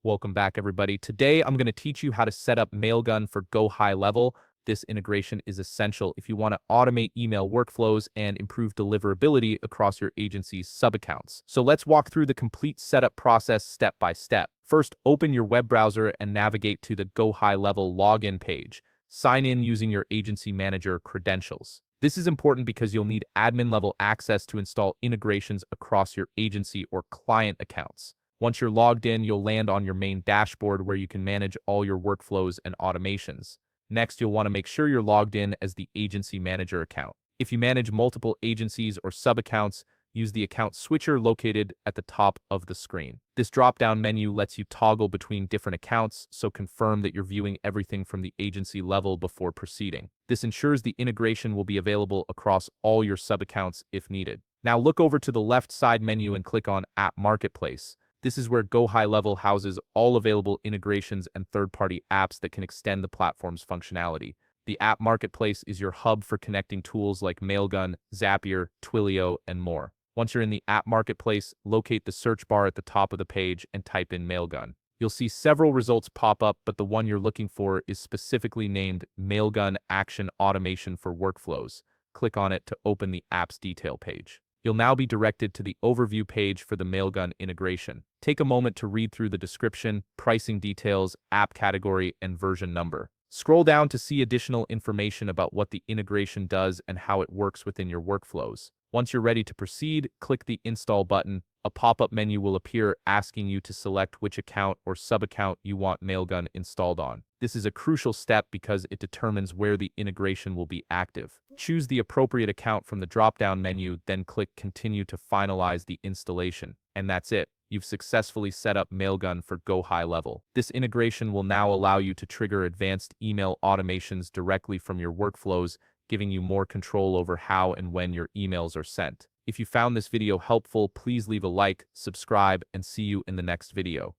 Welcome back, everybody. Today, I'm going to teach you how to set up Mailgun for GoHighLevel. This integration is essential if you want to automate email workflows and improve deliverability across your agency's sub-accounts. So let's walk through the complete setup process step by step. First, open your web browser and navigate to the GoHighLevel login page. Sign in using your agency manager credentials. This is important because you'll need admin-level access to install integrations across your agency or client accounts. Once you're logged in, you'll land on your main dashboard where you can manage all your workflows and automations. Next, you'll want to make sure you're logged in as the agency manager account. If you manage multiple agencies or sub-accounts, use the account switcher located at the top of the screen. This drop-down menu lets you toggle between different accounts, so confirm that you're viewing everything from the agency level before proceeding. This ensures the integration will be available across all your sub-accounts if needed. Now look over to the left side menu and click on App Marketplace. This is where GoHighLevel houses all available integrations and third-party apps that can extend the platform's functionality. The App Marketplace is your hub for connecting tools like Mailgun, Zapier, Twilio, and more. Once you're in the App Marketplace, locate the search bar at the top of the page and type in Mailgun. You'll see several results pop up, but the one you're looking for is specifically named Mailgun Action Automation for Workflows. Click on it to open the app's detail page. You'll now be directed to the overview page for the Mailgun integration. Take a moment to read through the description, pricing details, app category, and version number. Scroll down to see additional information about what the integration does and how it works within your workflows. Once you're ready to proceed, click the Install button. A pop-up menu will appear asking you to select which account or sub-account you want Mailgun installed on. This is a crucial step because it determines where the integration will be active. Choose the appropriate account from the drop-down menu, then click Continue to finalize the installation. And that's it. You've successfully set up Mailgun for GoHighLevel. This integration will now allow you to trigger advanced email automations directly from your workflows, giving you more control over how and when your emails are sent. If you found this video helpful, please leave a like, subscribe, and see you in the next video.